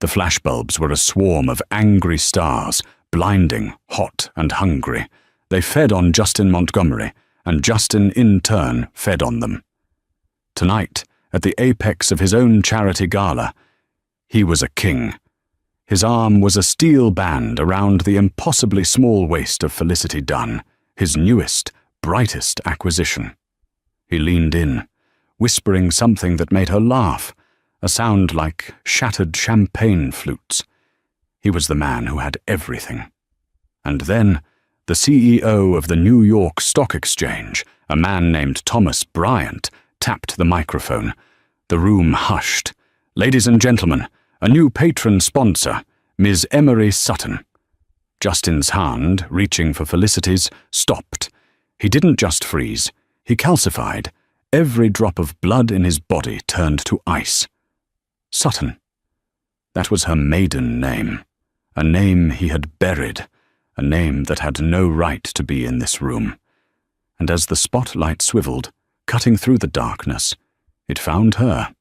The flashbulbs were a swarm of angry stars, blinding, hot, and hungry. They fed on Justin Montgomery, and Justin in turn fed on them. Tonight, at the apex of his own charity gala, he was a king. His arm was a steel band around the impossibly small waist of Felicity Dunn, his newest, brightest acquisition. He leaned in, whispering something that made her laugh, a sound like shattered champagne flutes. He was the man who had everything. And then, the CEO of the New York Stock Exchange, a man named Thomas Bryant, tapped the microphone. The room hushed. "Ladies and gentlemen, a new patron sponsor, Ms. Emery Sutton." Justin's hand, reaching for Felicity's, stopped. He didn't just freeze. He calcified. Every drop of blood in his body turned to ice. Sutton. That was her maiden name. A name he had buried. A name that had no right to be in this room. And as the spotlight swiveled, cutting through the darkness, it found her.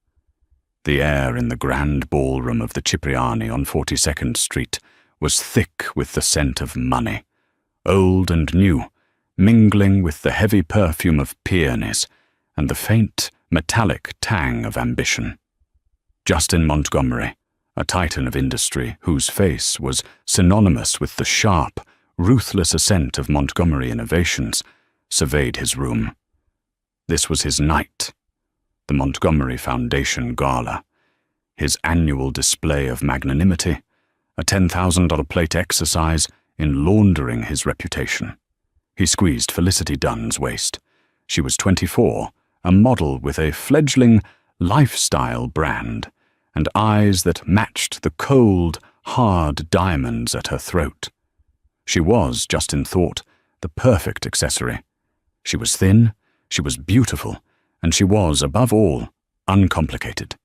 The air in the grand ballroom of the Cipriani on 42nd Street was thick with the scent of money, old and new, mingling with the heavy perfume of peonies and the faint, metallic tang of ambition. Justin Montgomery, a titan of industry whose face was synonymous with the sharp, ruthless ascent of Montgomery innovations, surveyed his room. This was his night, the Montgomery Foundation Gala, his annual display of magnanimity, a $10,000 plate exercise in laundering his reputation. He squeezed Felicity Dunn's waist. She was 24, a model with a fledgling lifestyle brand, and eyes that matched the cold, hard diamonds at her throat. She was, Justin thought, the perfect accessory. She was thin, she was beautiful, and she was, above all, uncomplicated.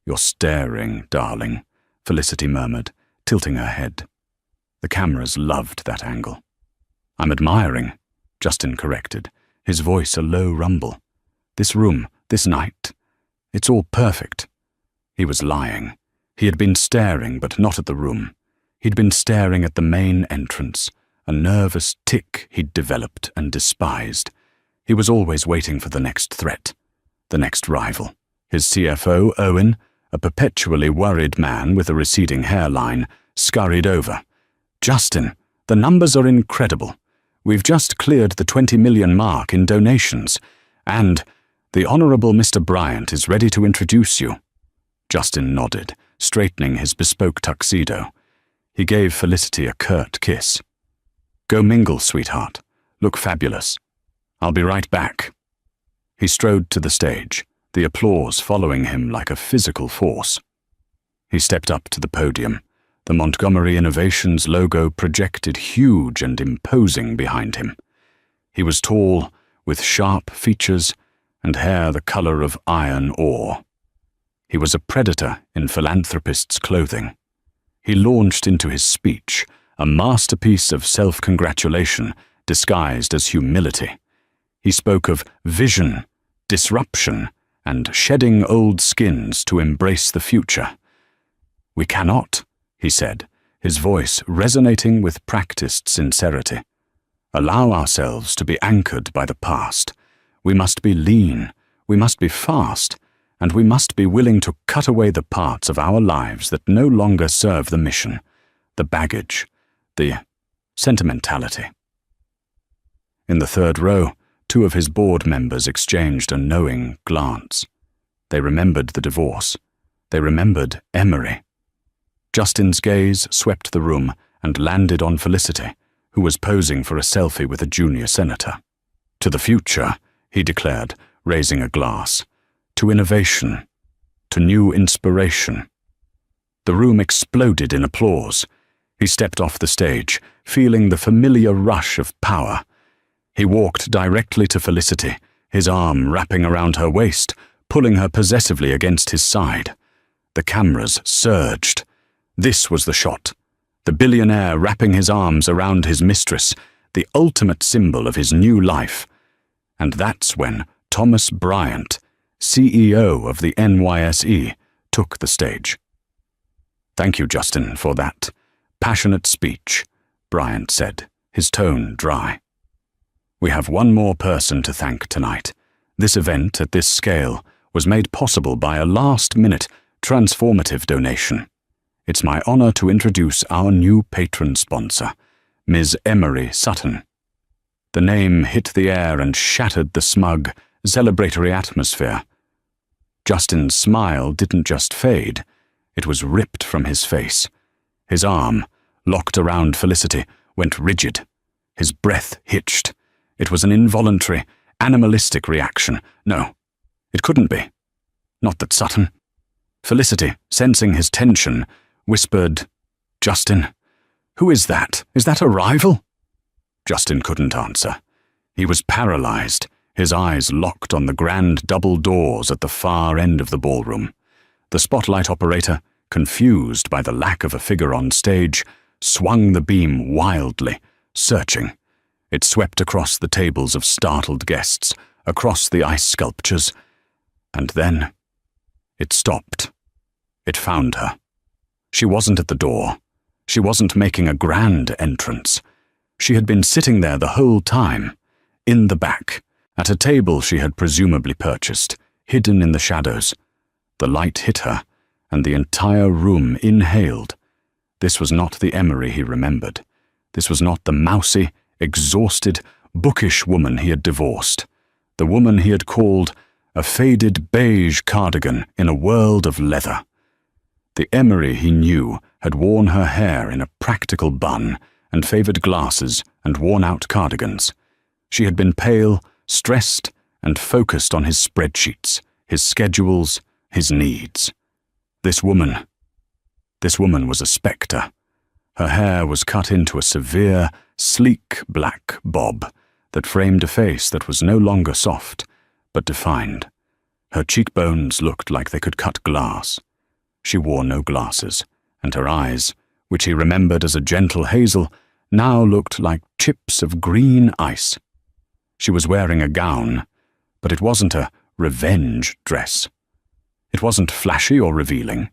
"You're staring, darling," Felicity murmured, tilting her head. The cameras loved that angle. "I'm admiring," Justin corrected, his voice a low rumble. "This room, this night, it's all perfect." He was lying. He had been staring, but not at the room. He'd been staring at the main entrance, a nervous tic he'd developed and despised. He was always waiting for the next threat, the next rival. His CFO, Owen, a perpetually worried man with a receding hairline, scurried over. "Justin, the numbers are incredible. We've just cleared the 20 million mark in donations, and the Honorable Mr. Bryant is ready to introduce you." Justin nodded, straightening his bespoke tuxedo. He gave Felicity a curt kiss. "Go mingle, sweetheart. Look fabulous. I'll be right back." He strode to the stage, the applause following him like a physical force. He stepped up to the podium. The Montgomery Innovations logo projected huge and imposing behind him. He was tall, with sharp features and hair the color of iron ore. He was a predator in philanthropist's clothing. He launched into his speech, a masterpiece of self-congratulation disguised as humility. He spoke of vision, disruption, and shedding old skins to embrace the future. "We cannot," he said, his voice resonating with practiced sincerity, "allow ourselves to be anchored by the past. We must be lean, we must be fast, and we must be willing to cut away the parts of our lives that no longer serve the mission, the baggage, the sentimentality." In the third row, two of his board members exchanged a knowing glance. They remembered the divorce. They remembered Emery. Justin's gaze swept the room and landed on Felicity, who was posing for a selfie with a junior senator. "To the future," he declared, raising a glass. "To innovation. To new inspiration." The room exploded in applause. He stepped off the stage, feeling the familiar rush of power. He walked directly to Felicity, his arm wrapping around her waist, pulling her possessively against his side. The cameras surged. This was the shot. The billionaire wrapping his arms around his mistress, the ultimate symbol of his new life. And that's when Thomas Bryant, CEO of the NYSE, took the stage. "Thank you, Justin, for that passionate speech," Bryant said, his tone dry. "We have one more person to thank tonight. This event at this scale was made possible by a last-minute, transformative donation. It's my honor to introduce our new patron sponsor, Ms. Emery Sutton." The name hit the air and shattered the smug, celebratory atmosphere. Justin's smile didn't just fade, it was ripped from his face. His arm, locked around Felicity, went rigid. His breath hitched. It was an involuntary, animalistic reaction. No, it couldn't be. Not that Sutton. Felicity, sensing his tension, whispered, "Justin, who is that? Is that a rival?" Justin couldn't answer. He was paralyzed, his eyes locked on the grand double doors at the far end of the ballroom. The spotlight operator, confused by the lack of a figure on stage, swung the beam wildly, searching. It swept across the tables of startled guests, across the ice sculptures, and then it stopped. It found her. She wasn't at the door. She wasn't making a grand entrance. She had been sitting there the whole time, in the back, at a table she had presumably purchased, hidden in the shadows. The light hit her, and the entire room inhaled. This was not the Emery he remembered. This was not the mousy, exhausted, bookish woman he had divorced. The woman he had called a faded beige cardigan in a world of leather. The Emery he knew had worn her hair in a practical bun and favored glasses and worn-out cardigans. She had been pale, stressed, and focused on his spreadsheets, his schedules, his needs. This woman was a spectre. Her hair was cut into a severe, sleek black bob that framed a face that was no longer soft, but defined. Her cheekbones looked like they could cut glass. She wore no glasses, and her eyes, which he remembered as a gentle hazel, now looked like chips of green ice. She was wearing a gown, but it wasn't a revenge dress. It wasn't flashy or revealing.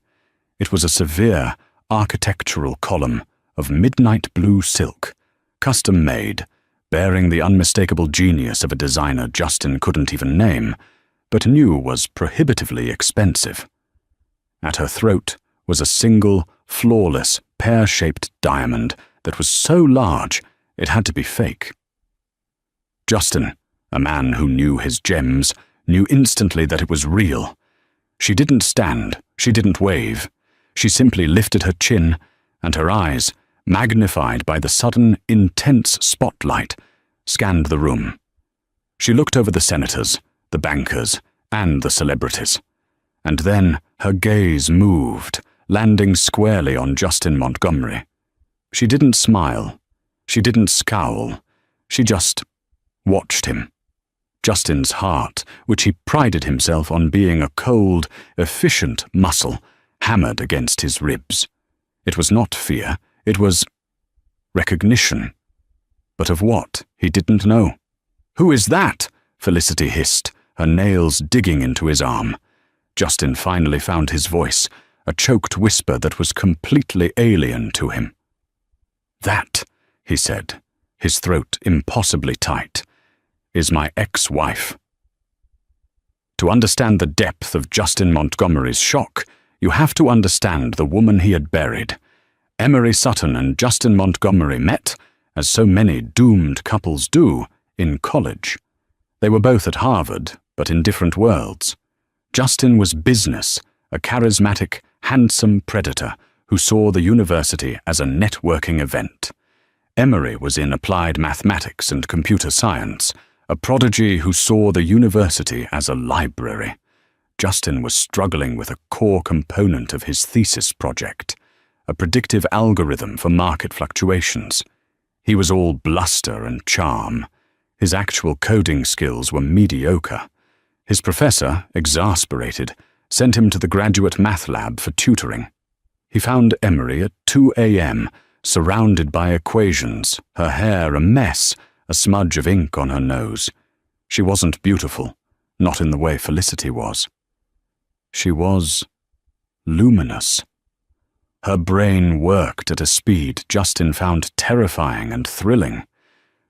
It was a severe, architectural column of midnight blue silk, custom-made, bearing the unmistakable genius of a designer Justin couldn't even name, but knew was prohibitively expensive. At her throat was a single, flawless, pear-shaped diamond that was so large it had to be fake. Justin, a man who knew his gems, knew instantly that it was real. She didn't stand, she didn't wave. She simply lifted her chin, and her eyes, magnified by the sudden, intense spotlight, scanned the room. She looked over the senators, the bankers, and the celebrities. And then her gaze moved, landing squarely on Justin Montgomery. She didn't smile. She didn't scowl. She just watched him. Justin's heart, which he prided himself on being a cold, efficient muscle, hammered against his ribs. It was not fear, it was recognition. But of what, he didn't know. "Who is that?" Felicity hissed, her nails digging into his arm. Justin finally found his voice, a choked whisper that was completely alien to him. "That," he said, his throat impossibly tight, "is my ex-wife." To understand the depth of Justin Montgomery's shock, you have to understand the woman he had buried. Emery Sutton and Justin Montgomery met, as so many doomed couples do, in college. They were both at Harvard, but in different worlds. Justin was business, a charismatic, handsome predator who saw the university as a networking event. Emery was in applied mathematics and computer science, a prodigy who saw the university as a library. Justin was struggling with a core component of his thesis project, a predictive algorithm for market fluctuations. He was all bluster and charm. His actual coding skills were mediocre. His professor, exasperated, sent him to the graduate math lab for tutoring. He found Emery at 2 a.m., surrounded by equations, her hair a mess, a smudge of ink on her nose. She wasn't beautiful, not in the way Felicity was. She was luminous. Her brain worked at a speed Justin found terrifying and thrilling.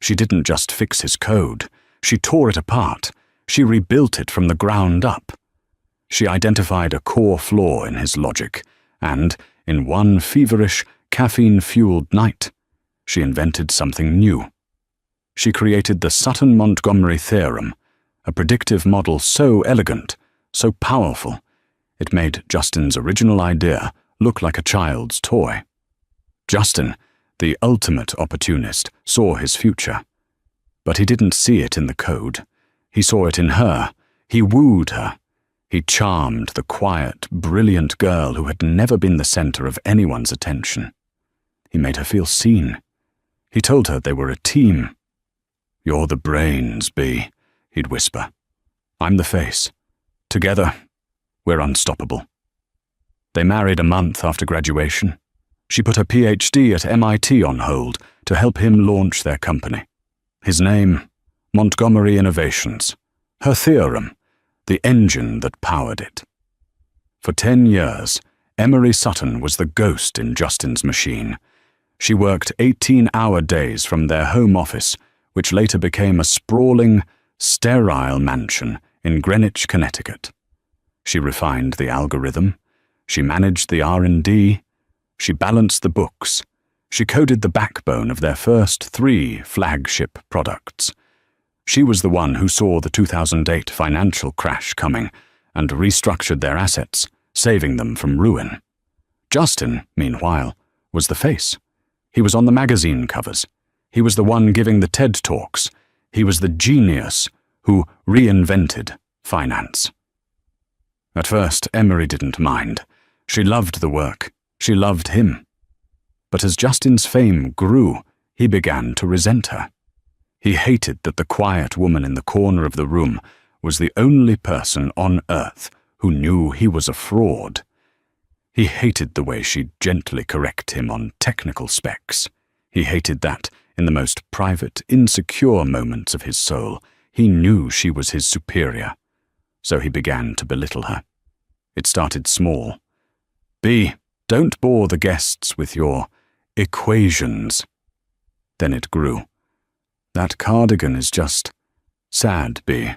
She didn't just fix his code. She tore it apart. She rebuilt it from the ground up. She identified a core flaw in his logic, and, in one feverish, caffeine-fueled night, she invented something new. She created the Sutton-Montgomery theorem, a predictive model so elegant, so powerful, it made Justin's original idea look like a child's toy. Justin, the ultimate opportunist, saw his future. But he didn't see it in the code. He saw it in her. He wooed her. He charmed the quiet, brilliant girl who had never been the center of anyone's attention. He made her feel seen. He told her they were a team. "You're the brains, B," he'd whisper. "I'm the face. Together, we're unstoppable." They married a month after graduation. She put her PhD at MIT on hold to help him launch their company. His name, Montgomery Innovations. Her theorem, the engine that powered it. For 10 years, Emery Sutton was the ghost in Justin's machine. She worked 18-hour days from their home office, which later became a sprawling, sterile mansion in Greenwich, Connecticut. She refined the algorithm. She managed the R&D. She balanced the books. She coded the backbone of their first 3 flagship products. She was the one who saw the 2008 financial crash coming and restructured their assets, saving them from ruin. Justin, meanwhile, was the face. He was on the magazine covers. He was the one giving the TED Talks. He was the genius who reinvented finance. At first, Emery didn't mind. She loved the work. She loved him. But as Justin's fame grew, he began to resent her. He hated that the quiet woman in the corner of the room was the only person on earth who knew he was a fraud. He hated the way she'd gently correct him on technical specs. He hated that, in the most private, insecure moments of his soul, he knew she was his superior. So he began to belittle her. It started small. "B, don't bore the guests with your equations." Then it grew. "That cardigan is just sad, B.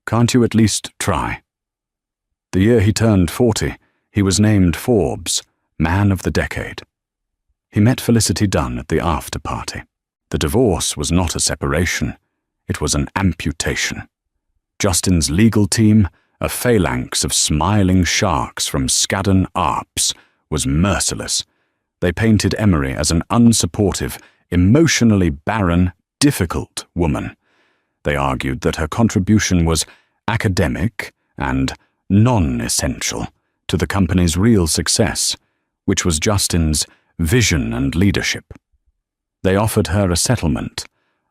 Can't you at least try?" The year he turned 40, he was named Forbes' Man of the Decade. He met Felicity Dunn at the after-party. The divorce was not a separation. It was an amputation. Justin's legal team, a phalanx of smiling sharks from Skadden Arps, was merciless. They painted Emery as an unsupportive, emotionally barren, difficult woman. They argued that her contribution was academic and non-essential to the company's real success, which was Justin's vision and leadership. They offered her a settlement,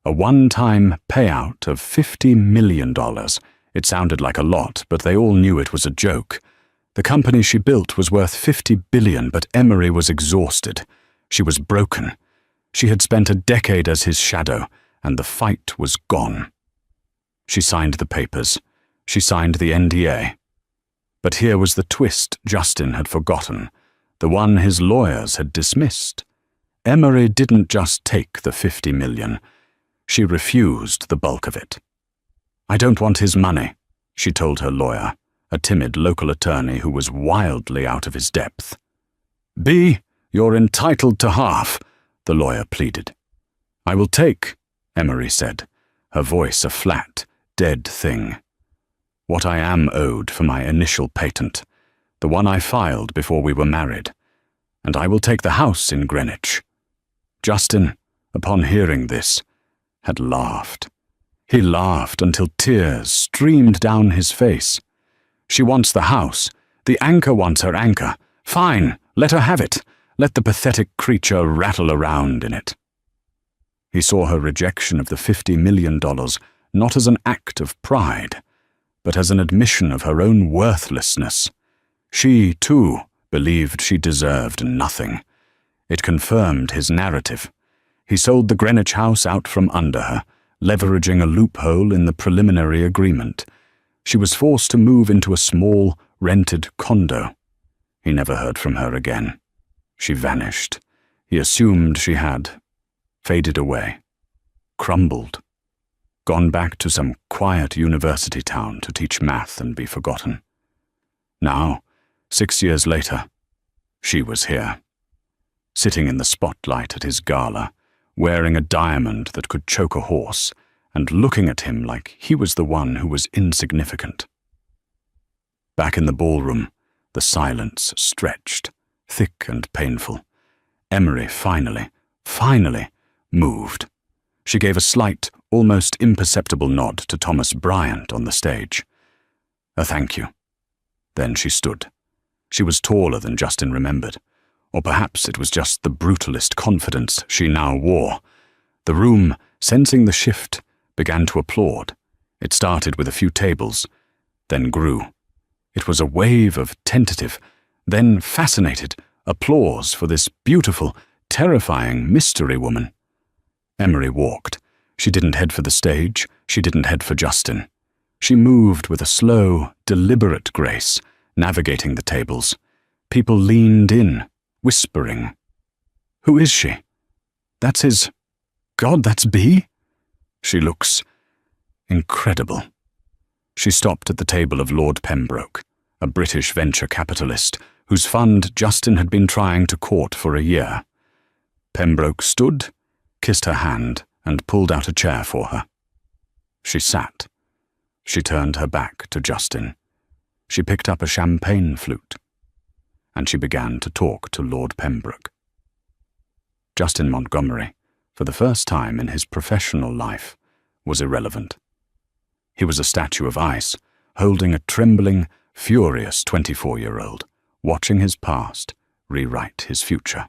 a one-time payout of $50 million. It sounded like a lot, but they all knew it was a joke. The company she built was worth $50 billion, but Emery was exhausted. She was broken. She had spent a decade as his shadow, and the fight was gone. She signed the papers. She signed the NDA. But here was the twist Justin had forgotten, the one his lawyers had dismissed. Emery didn't just take the $50 million. She refused the bulk of it. "I don't want his money," she told her lawyer, a timid local attorney who was wildly out of his depth. "B, you're entitled to half," the lawyer pleaded. "I will take," Emery said, her voice a flat, dead thing. "What I am owed for my initial patent, the one I filed before we were married, and I will take the house in Greenwich." Justin, upon hearing this, had laughed. He laughed until tears streamed down his face. "She wants the house. The anchor wants her anchor. Fine, let her have it. Let the pathetic creature rattle around in it." He saw her rejection of the $50 million not as an act of pride, but as an admission of her own worthlessness. She, too, believed she deserved nothing. It confirmed his narrative. He sold the Greenwich house out from under her, leveraging a loophole in the preliminary agreement. She was forced to move into a small, rented condo. He never heard from her again. She vanished. He assumed she had. Faded away. Crumbled. Gone back to some quiet university town to teach math and be forgotten. Now, 6 years later, she was here. Sitting in the spotlight at his gala, wearing a diamond that could choke a horse, and looking at him like he was the one who was insignificant. Back in the ballroom, the silence stretched, thick and painful. Emery finally moved. She gave a slight, almost imperceptible nod to Thomas Bryant on the stage. A thank you. Then she stood. She was taller than Justin remembered, or perhaps it was just the brutalist confidence she now wore. The room, sensing the shift, began to applaud. It started with a few tables, then grew. It was a wave of tentative, then fascinated applause for this beautiful, terrifying mystery woman. Emery walked. She didn't head for the stage. She didn't head for Justin. She moved with a slow, deliberate grace, navigating the tables. People leaned in, whispering. Who is she? That's his... God, that's B? She looks incredible. She stopped at the table of Lord Pembroke, a British venture capitalist whose fund Justin had been trying to court for a year. Pembroke stood, kissed her hand, and pulled out a chair for her. She sat. She turned her back to Justin. She picked up a champagne flute, and she began to talk to Lord Pembroke. Justin Montgomery, for the first time in his professional life, was irrelevant. He was a statue of ice, holding a trembling, furious 24-year-old, watching his past rewrite his future.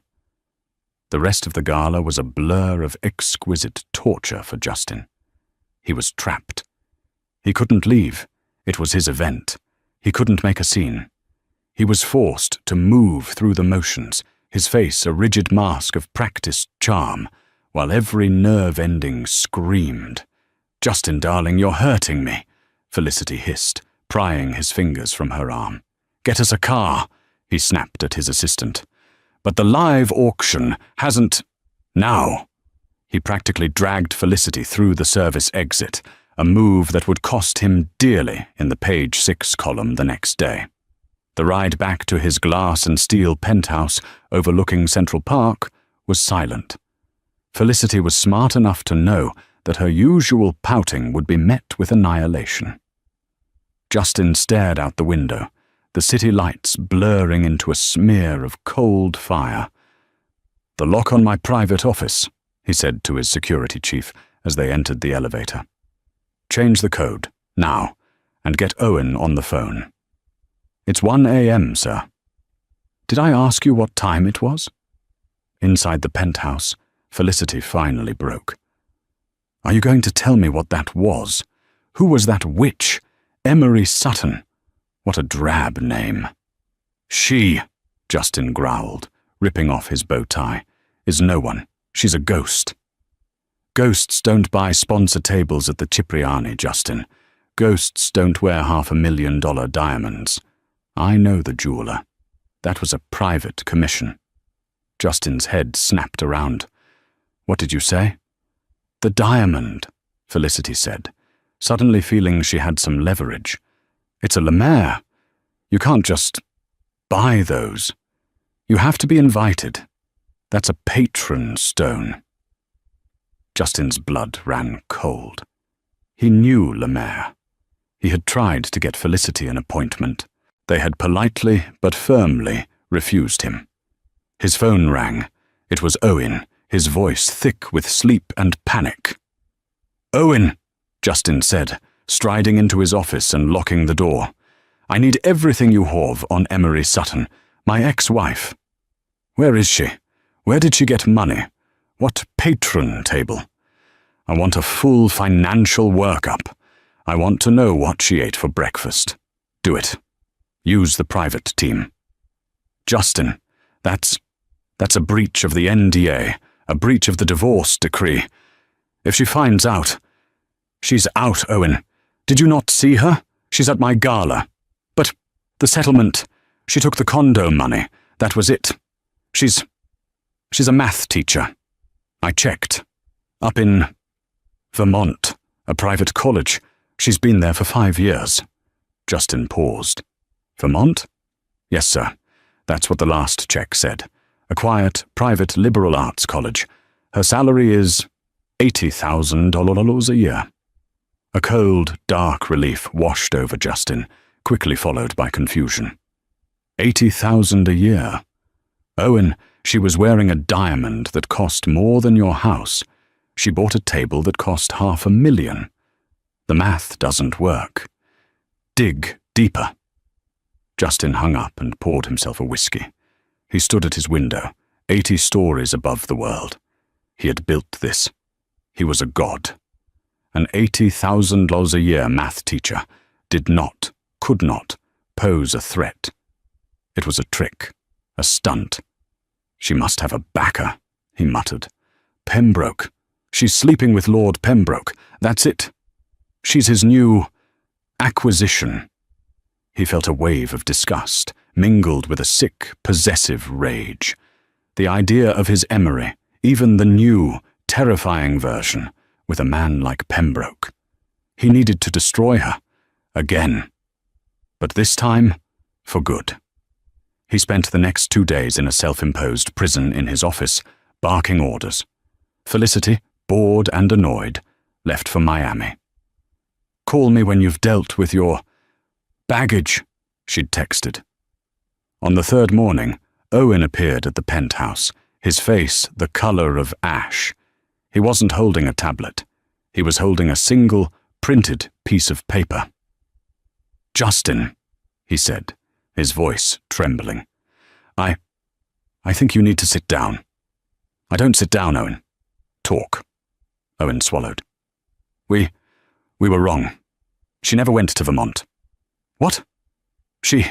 The rest of the gala was a blur of exquisite torture for Justin. He was trapped. He couldn't leave. It was his event. He couldn't make a scene. He was forced to move through the motions, his face a rigid mask of practiced charm, while every nerve ending screamed. "Justin, darling, you're hurting me," Felicity hissed, prying his fingers from her arm. "Get us a car," he snapped at his assistant. "But the live auction hasn't..." Now! He practically dragged Felicity through the service exit, a move that would cost him dearly in the page 6 column the next day. The ride back to his glass and steel penthouse overlooking Central Park was silent. Felicity was smart enough to know that her usual pouting would be met with annihilation. Justin stared out the window, the city lights blurring into a smear of cold fire. "The lock on my private office," he said to his security chief as they entered the elevator. "Change the code, now, and get Owen on the phone." "It's 1 a.m., sir." "Did I ask you what time it was?" Inside the penthouse, Felicity finally broke. "Are you going to tell me what that was? Who was that witch? Emery Sutton. What a drab name." "She," Justin growled, ripping off his bow tie, "is no one. She's a ghost." "Ghosts don't buy sponsor tables at the Cipriani, Justin. Ghosts don't wear $500,000 diamonds. I know the jeweler. That was a private commission." Justin's head snapped around. "What did you say?" "The diamond," Felicity said, suddenly feeling she had some leverage. "It's a Lemaire. You can't just buy those. You have to be invited. That's a patron stone." Justin's blood ran cold. He knew Lemaire. He had tried to get Felicity an appointment. They had politely but firmly refused him. His phone rang. It was Owen, his voice thick with sleep and panic. "Owen," Justin said, striding into his office and locking the door. "I need everything you have on Emery Sutton, my ex-wife." "Where is she? Where did she get money? What patron table? I want a full financial workup. I want to know what she ate for breakfast. Do it. Use the private team." "Justin, that's a breach of the NDA, a breach of the divorce decree. If she finds out..." "She's out, Owen. Did you not see her? She's at my gala. But the settlement, she took the condo money. That was it. She's a math teacher. I checked. Up in Vermont, a private college. She's been there for 5 years. Justin paused. Vermont? Yes, sir. That's what the last check said. A quiet, private liberal arts college. Her salary is $80,000 a year. A cold, dark relief washed over Justin, quickly followed by confusion. $80,000 a year. Owen, she was wearing a diamond that cost more than your house. She bought a table that cost $500,000. The math doesn't work. Dig deeper. Justin hung up and poured himself a whiskey. He stood at his window, 80 stories above the world. He had built this. He was a god. An $80,000 a year math teacher could not, pose a threat. It was a trick, a stunt. She must have a backer, he muttered. Pembroke. She's sleeping with Lord Pembroke. That's it. She's his new acquisition. He felt a wave of disgust, mingled with a sick, possessive rage. The idea of his Emery, even the new, terrifying version, with a man like Pembroke. He needed to destroy her. Again. But this time, for good. He spent the next 2 days in a self-imposed prison in his office, barking orders. Felicity, bored and annoyed, left for Miami. Call me when you've dealt with your baggage, she'd texted. On the third morning, Owen appeared at the penthouse, his face the color of ash. He wasn't holding a tablet. He was holding a single, printed piece of paper. Justin, he said, his voice trembling. I think you need to sit down. I don't sit down, Owen. Talk. Owen swallowed. We were wrong. She never went to Vermont. What? She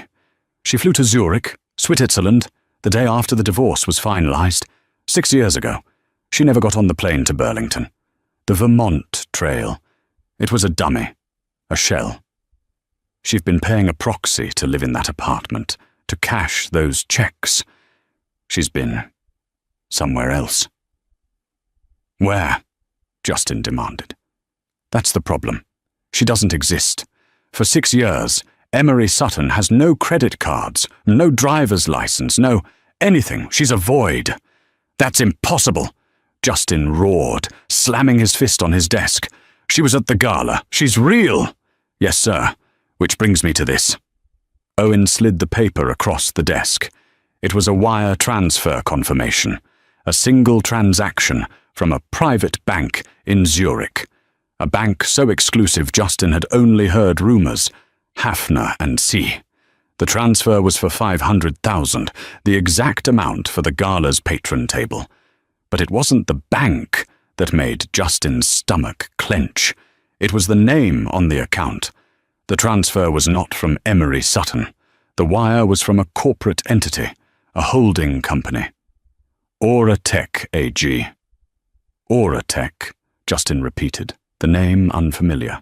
flew to Zurich, Switzerland, the day after the divorce was finalized, 6 years ago. She never got on the plane to Burlington. The Vermont trail. It was a dummy. A shell. She'd been paying a proxy to live in that apartment, to cash those checks. She's been somewhere else. Where? Justin demanded. That's the problem. She doesn't exist. For 6 years, Emery Sutton has no credit cards, no driver's license, no anything. She's a void. That's impossible, Justin roared, slamming his fist on his desk. She was at the gala. She's real. Yes, sir. Which brings me to this. Owen slid the paper across the desk. It was a wire transfer confirmation, a single transaction from a private bank in Zurich. A bank so exclusive Justin had only heard rumors. Hafner and C. The transfer was for $500,000, the exact amount for the gala's patron table. But it wasn't the bank that made Justin's stomach clench. It was the name on the account. The transfer was not from Emery Sutton. The wire was from a corporate entity, a holding company. Aura Tech AG. Aura Tech, Justin repeated, the name unfamiliar.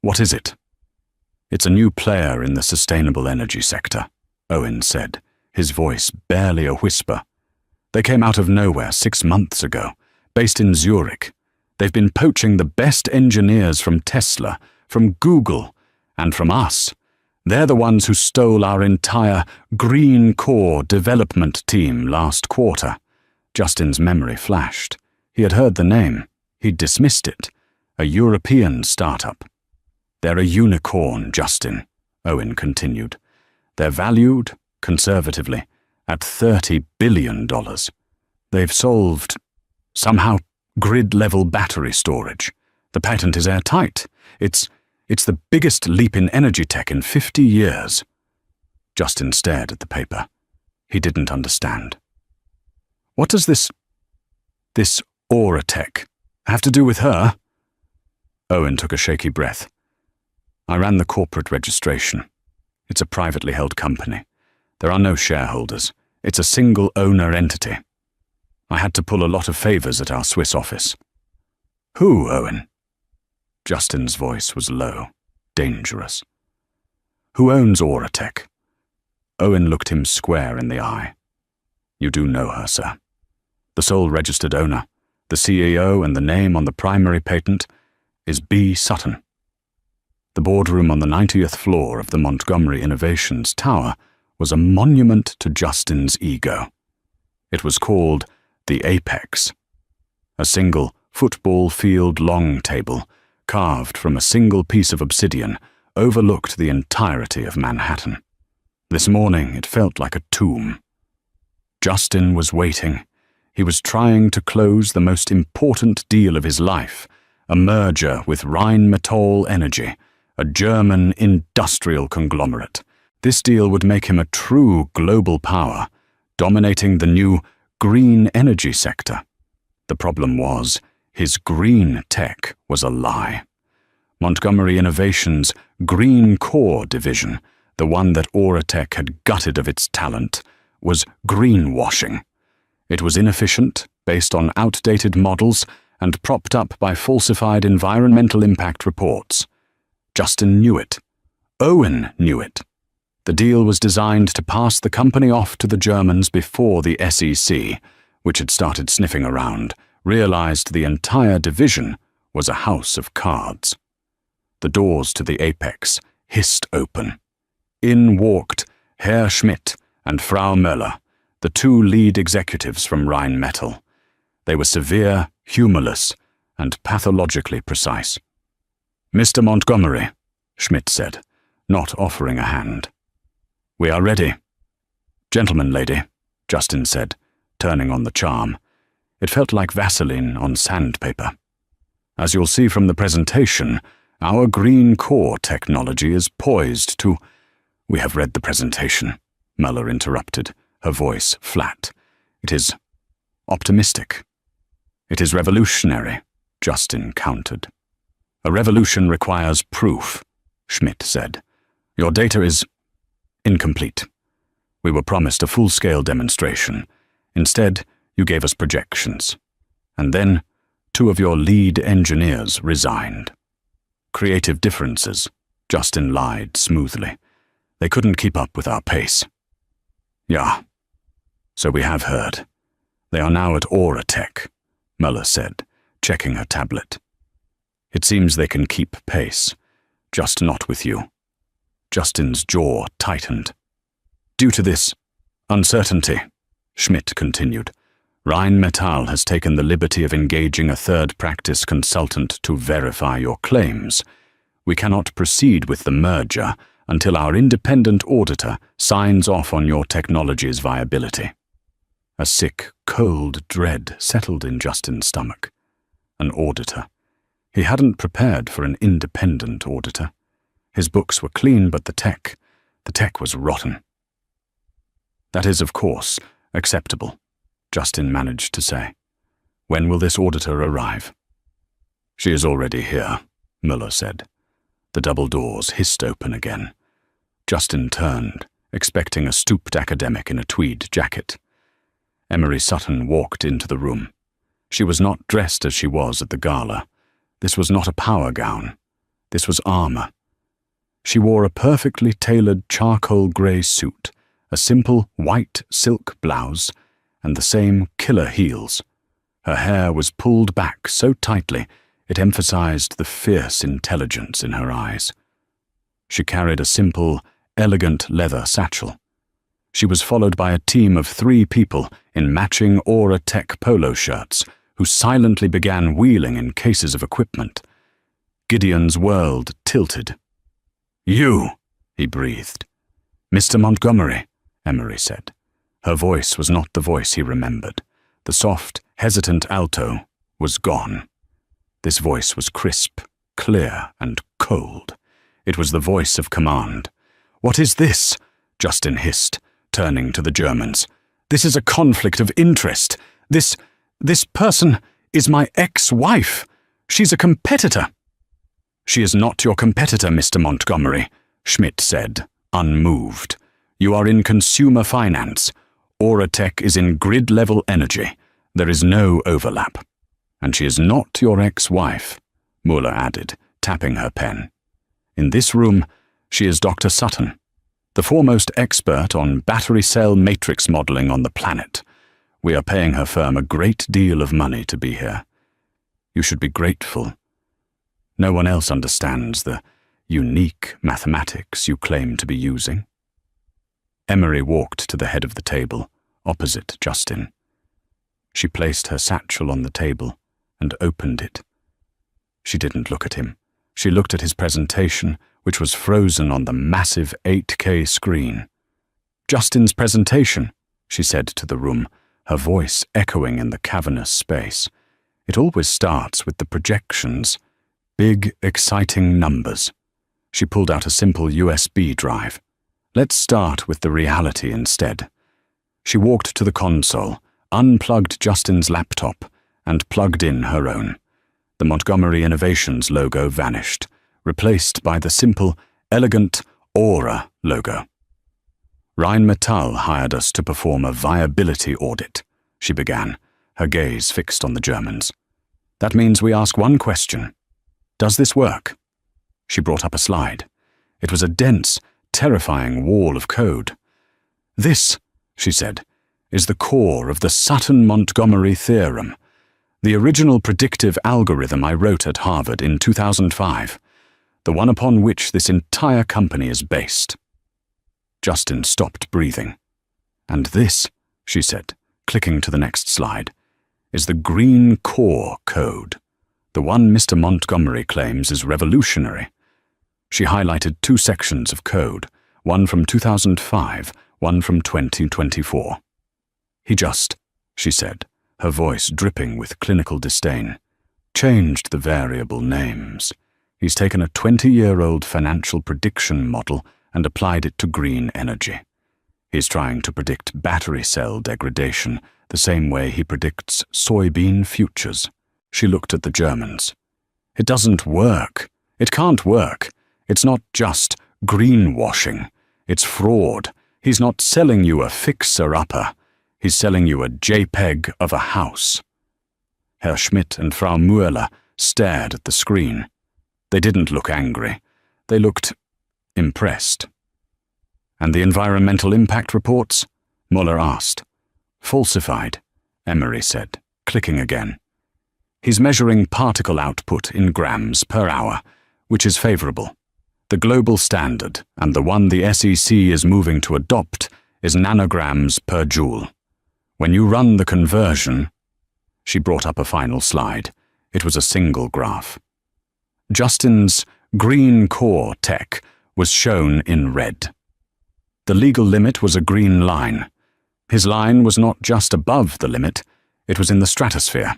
What is it? It's a new player in the sustainable energy sector, Owen said, his voice barely a whisper. They came out of nowhere 6 months ago, based in Zurich. They've been poaching the best engineers from Tesla, from Google, and from us. They're the ones who stole our entire Green Core development team last quarter. Justin's memory flashed. He had heard the name. He'd dismissed it. A European startup. They're a unicorn, Justin, Owen continued. They're valued, conservatively, at $30 billion. They've solved, somehow, grid-level battery storage. The patent is airtight. It's the biggest leap in energy tech in 50 years. Justin stared at the paper. He didn't understand. What does this Aura Tech have to do with her? Owen took a shaky breath. I ran the corporate registration. It's a privately held company. There are no shareholders. It's a single-owner entity. I had to pull a lot of favors at our Swiss office. Who, Owen? Justin's voice was low, dangerous. Who owns Aura Tech? Owen looked him square in the eye. You do know her, sir. The sole registered owner, the CEO, and the name on the primary patent is B. Sutton. The boardroom on the 90th floor of the Montgomery Innovations Tower was a monument to Justin's ego. It was called the Apex. A single football field long table, carved from a single piece of obsidian, overlooked the entirety of Manhattan. This morning it felt like a tomb. Justin was waiting. He was trying to close the most important deal of his life, a merger with Rheinmetall Energy, a German industrial conglomerate. This deal would make him a true global power, dominating the new green energy sector. The problem was, his green tech was a lie. Montgomery Innovations' Green Core division, the one that Auratech had gutted of its talent, was greenwashing. It was inefficient, based on outdated models, and propped up by falsified environmental impact reports. Justin knew it. Owen knew it. The deal was designed to pass the company off to the Germans before the SEC, which had started sniffing around, realized the entire division was a house of cards. The doors to the Apex hissed open. In walked Herr Schmidt and Frau Möller, the two lead executives from Rheinmetall. They were severe, humorless, and pathologically precise. "Mr. Montgomery," Schmidt said, not offering a hand. "We are ready." "Gentlemen, lady," Justin said, turning on the charm. It felt like Vaseline on sandpaper. "As you'll see from the presentation, our green core technology is poised to—" "We have read the presentation," Möller interrupted, her voice flat. "It is optimistic." "It is revolutionary," Justin countered. "A revolution requires proof," Schmidt said. "Your data is incomplete. We were promised a full-scale demonstration. Instead, you gave us projections. And then, two of your lead engineers resigned." "Creative differences," Justin lied smoothly. "They couldn't keep up with our pace." "Yeah. So we have heard. They are now at Auratech," Möller said, checking her tablet. "It seems they can keep pace, just not with you." Justin's jaw tightened. "Due to this uncertainty," Schmidt continued, "Rheinmetall has taken the liberty of engaging a third-practice consultant to verify your claims. We cannot proceed with the merger until our independent auditor signs off on your technology's viability." A sick, cold dread settled in Justin's stomach. An auditor. He hadn't prepared for an independent auditor. His books were clean, but the tech was rotten. "That is, of course, acceptable," Justin managed to say. "When will this auditor arrive?" "She is already here," Möller said. The double doors hissed open again. Justin turned, expecting a stooped academic in a tweed jacket. Emery Sutton walked into the room. She was not dressed as she was at the gala. This was not a power gown. This was armor. She wore a perfectly tailored charcoal grey suit, a simple white silk blouse, and the same killer heels. Her hair was pulled back so tightly it emphasized the fierce intelligence in her eyes. She carried a simple, elegant leather satchel. She was followed by a team of 3 people in matching Auratech polo shirts, who silently began wheeling in cases of equipment. Gideon's world tilted. "You," he breathed. "Mr. Montgomery," Emery said. Her voice was not the voice he remembered. The soft, hesitant alto was gone. This voice was crisp, clear, and cold. It was the voice of command. "What is this?" Justin hissed, turning to the Germans. "This is a conflict of interest. This person is my ex-wife. She's a competitor." "She is not your competitor, Mr. Montgomery," Schmidt said, unmoved. "You are in consumer finance. Auratech is in grid-level energy. There is no overlap." "And she is not your ex-wife," Möller added, tapping her pen. "In this room, she is Dr. Sutton, the foremost expert on battery cell matrix modeling on the planet. We are paying her firm a great deal of money to be here. You should be grateful. No one else understands the unique mathematics you claim to be using." Emery walked to the head of the table, opposite Justin. She placed her satchel on the table and opened it. She didn't look at him. She looked at his presentation, which was frozen on the massive 8K screen. "Justin's presentation," she said to the room, her voice echoing in the cavernous space. "It always starts with the projections. Big, exciting numbers." She pulled out a simple USB drive. "Let's start with the reality instead." She walked to the console, unplugged Justin's laptop, and plugged in her own. The Montgomery Innovations logo vanished, replaced by the simple, elegant Aura logo. "Rheinmetall hired us to perform a viability audit," she began, her gaze fixed on the Germans. "That means we ask one question. Does this work?" She brought up a slide. It was a dense, terrifying wall of code. "This," she said, "is the core of the Sutton-Montgomery theorem, the original predictive algorithm I wrote at Harvard in 2005, the one upon which this entire company is based." Justin stopped breathing. "And this," she said, clicking to the next slide, "is the green core code, the one Mr. Montgomery claims is revolutionary." She highlighted 2 sections of code, one from 2005, one from 2024. "He just," she said, her voice dripping with clinical disdain, "changed the variable names. He's taken a 20-year-old financial prediction model and applied it to green energy. He's trying to predict battery cell degradation the same way he predicts soybean futures." She looked at the Germans. "It doesn't work. It can't work. It's not just greenwashing. It's fraud. He's not selling you a fixer-upper. He's selling you a JPEG of a house." Herr Schmidt and Frau Mueller stared at the screen. They didn't look angry. They looked impressed. "And the environmental impact reports?" Mueller asked. "Falsified," Emery said, clicking again. "He's measuring particle output in grams per hour, which is favorable. The global standard, and the one the SEC is moving to adopt, is nanograms per joule. When you run the conversion..." She brought up a final slide. It was a single graph. Justin's green core tech was shown in red. The legal limit was a green line. His line was not just above the limit, it was in the stratosphere.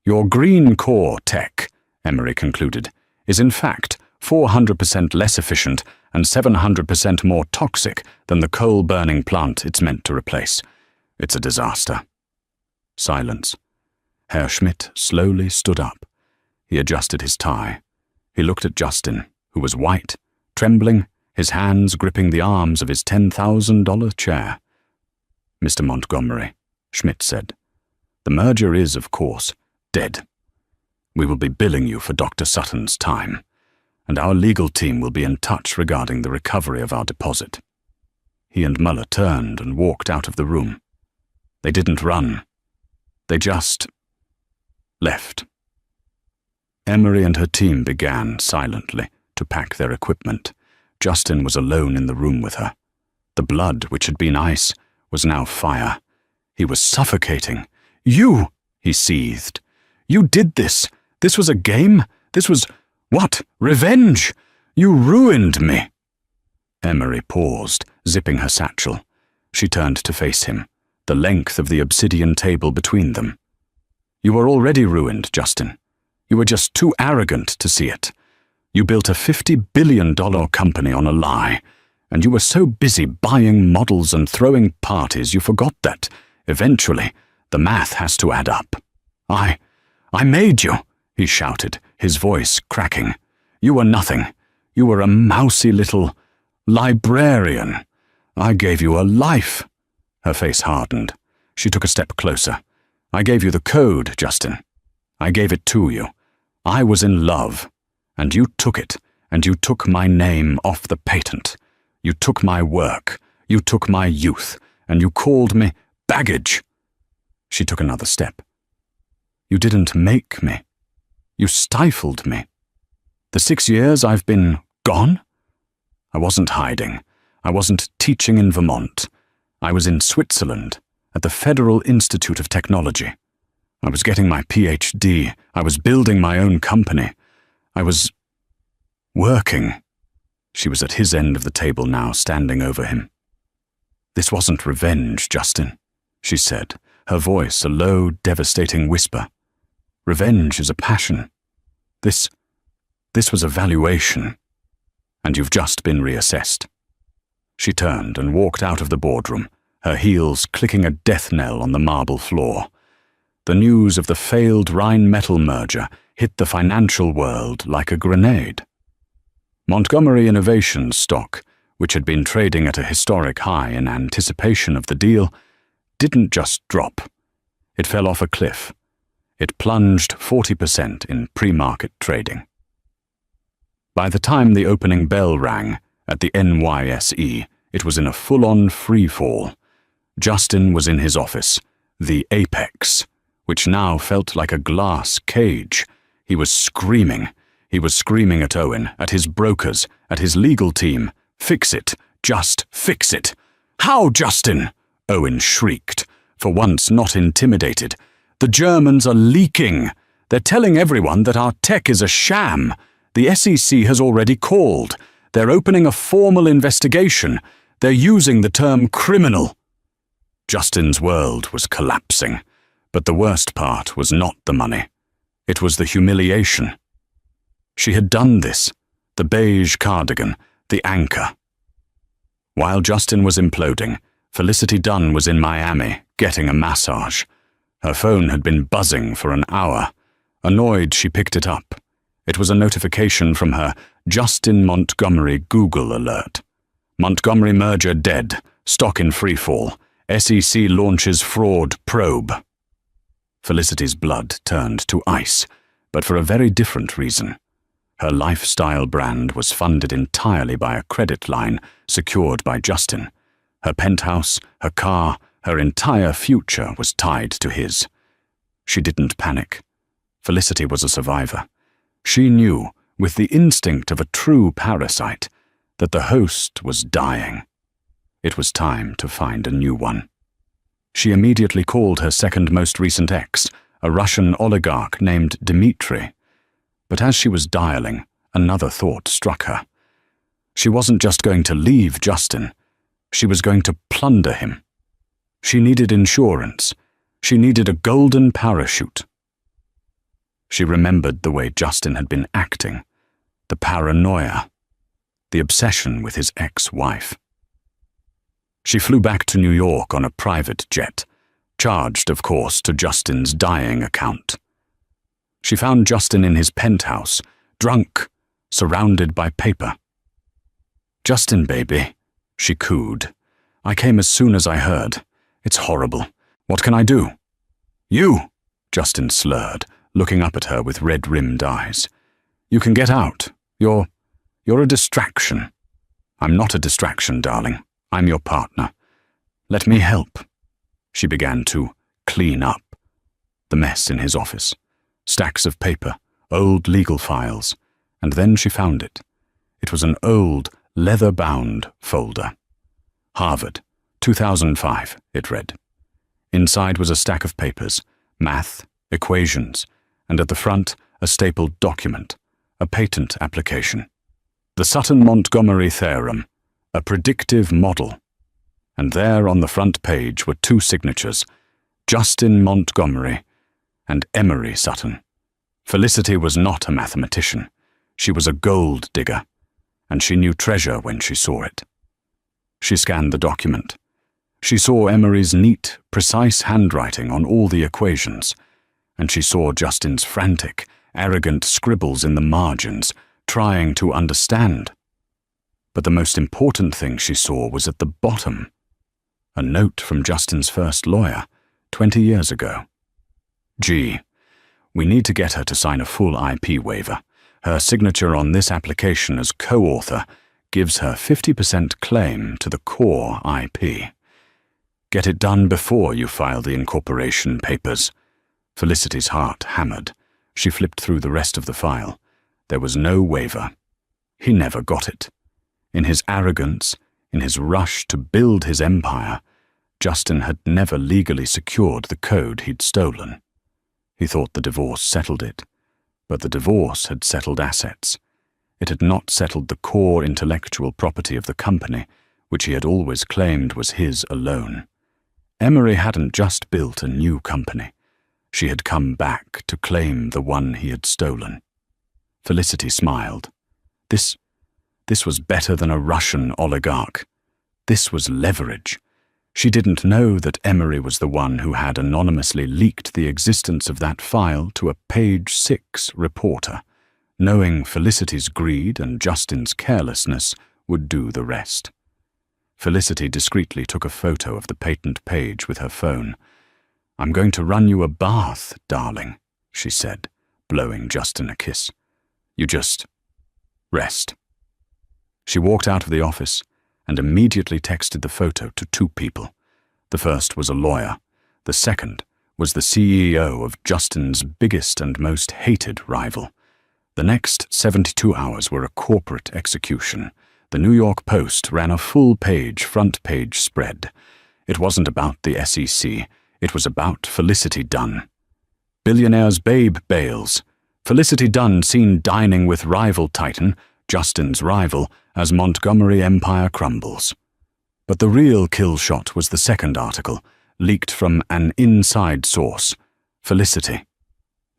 "Your green core tech," Emery concluded, "is in fact 400% less efficient and 700% more toxic than the coal-burning plant it's meant to replace. It's a disaster." Silence. Herr Schmidt slowly stood up. He adjusted his tie. He looked at Justin, who was white, trembling, his hands gripping the arms of his $10,000 chair. "Mr. Montgomery," Schmidt said, "the merger is, of course, dead. We will be billing you for Dr. Sutton's time, and our legal team will be in touch regarding the recovery of our deposit." He and Mueller turned and walked out of the room. They didn't run. They just left. Emery and her team began, silently, to pack their equipment. Justin was alone in the room with her. The blood, which had been ice, was now fire. He was suffocating. "You!" he seethed. "You did this! This was a game? This was, what, revenge? You ruined me!" Emery paused, zipping her satchel. She turned to face him, the length of the obsidian table between them. "You were already ruined, Justin. You were just too arrogant to see it. You built a $50 billion company on a lie, and you were so busy buying models and throwing parties you forgot that, eventually, the math has to add up. I made you," he shouted, his voice cracking. "You were nothing. You were a mousy little librarian. I gave you a life." Her face hardened. She took a step closer. "I gave you the code, Justin. I gave it to you. I was in love. And you took it, and you took my name off the patent. You took my work. You took my youth, and you called me baggage. She took another step. You didn't make me. You stifled me. The 6 years I've been gone? I wasn't hiding. I wasn't teaching in Vermont. I was in Switzerland, at the Federal Institute of Technology. I was getting my PhD. I was building my own company. I was working. She was at his end of the table now, standing over him. This wasn't revenge, Justin, she said, her voice a low, devastating whisper. Revenge is a passion. This was a valuation, and you've just been reassessed. She turned and walked out of the boardroom, her heels clicking a death knell on the marble floor. The news of the failed Rhine-Metal merger hit the financial world like a grenade. Montgomery Innovations stock, which had been trading at a historic high in anticipation of the deal, didn't just drop. It fell off a cliff. It plunged 40% in pre-market trading. By the time the opening bell rang at the NYSE, it was in a full-on free fall. Justin was in his office, the apex, which now felt like a glass cage. He was screaming. He was screaming at Owen, at his brokers, at his legal team. Fix it. Just fix it. How, Justin? Owen shrieked, for once not intimidated. The Germans are leaking. They're telling everyone that our tech is a sham. The SEC has already called. They're opening a formal investigation. They're using the term criminal. Justin's world was collapsing, but the worst part was not the money. It was the humiliation. She had done this, the beige cardigan, the anchor. While Justin was imploding, Felicity Dunn was in Miami, getting a massage. Her phone had been buzzing for an hour. Annoyed, she picked it up. It was a notification from her Justin Montgomery Google alert. Montgomery merger dead, stock in freefall. SEC launches fraud probe. Felicity's blood turned to ice, but for a very different reason. Her lifestyle brand was funded entirely by a credit line secured by Justin. Her penthouse, her car, her entire future was tied to his. She didn't panic. Felicity was a survivor. She knew, with the instinct of a true parasite, that the host was dying. It was time to find a new one. She immediately called her second most recent ex, a Russian oligarch named Dmitri. But as she was dialing, another thought struck her. She wasn't just going to leave Justin. She was going to plunder him. She needed insurance. She needed a golden parachute. She remembered the way Justin had been acting, the paranoia, the obsession with his ex-wife. She flew back to New York on a private jet, charged, of course, to Justin's dying account. She found Justin in his penthouse, drunk, surrounded by paper. "Justin, baby," she cooed. "I came as soon as I heard. It's horrible. What can I do?" "You," Justin slurred, looking up at her with red-rimmed eyes. "You can get out. You're a distraction." "I'm not a distraction, darling. I'm your partner. Let me help." She began to clean up the mess in his office. Stacks of paper, old legal files, and then she found it. It was an old, leather-bound folder. Harvard, 2005, it read. Inside was a stack of papers, math, equations, and at the front a stapled document, a patent application. The Sutton-Montgomery theorem, a predictive model. And there on the front page were two signatures, Justin Montgomery and Emery Sutton. Felicity was not a mathematician. She was a gold digger, and she knew treasure when she saw it. She scanned the document. She saw Emery's neat, precise handwriting on all the equations, and she saw Justin's frantic, arrogant scribbles in the margins, trying to understand. But the most important thing she saw was at the bottom. A note from Justin's first lawyer, 20 years ago. "Gee, we need to get her to sign a full IP waiver. Her signature on this application as co-author gives her 50% claim to the core IP." Get it done before you file the incorporation papers. Felicity's heart hammered. She flipped through the rest of the file. There was no waiver. He never got it. In his arrogance, in his rush to build his empire, Justin had never legally secured the code he'd stolen. He thought the divorce settled it, but the divorce had settled assets. It had not settled the core intellectual property of the company, which he had always claimed was his alone. Emery hadn't just built a new company. She had come back to claim the one he had stolen. Felicity smiled. This was better than a Russian oligarch. This was leverage. She didn't know that Emery was the one who had anonymously leaked the existence of that file to a Page 6 reporter. Knowing Felicity's greed and Justin's carelessness would do the rest. Felicity discreetly took a photo of the patent page with her phone. "I'm going to run you a bath, darling," she said, blowing Justin a kiss. "You just rest." She walked out of the office and immediately texted the photo to 2 people. The first was a lawyer. The second was the CEO of Justin's biggest and most hated rival. The next 72 hours were a corporate execution. The New York Post ran a full-page front-page spread. It wasn't about the SEC. It was about Felicity Dunn. Billionaire's babe bails. Felicity Dunn seen dining with rival titan, Justin's rival, as Montgomery Empire crumbles. But the real kill shot was the second article, leaked from an inside source. Felicity.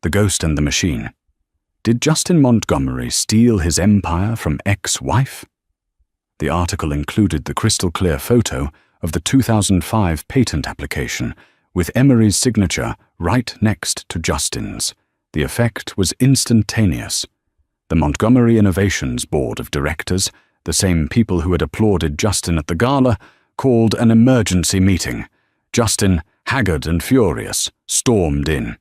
The Ghost and the Machine. Did Justin Montgomery steal his empire from ex-wife? The article included the crystal-clear photo of the 2005 patent application, with Emery's signature right next to Justin's. The effect was instantaneous. The Montgomery Innovations Board of Directors, the same people who had applauded Justin at the gala, called an emergency meeting. Justin, haggard and furious, stormed in.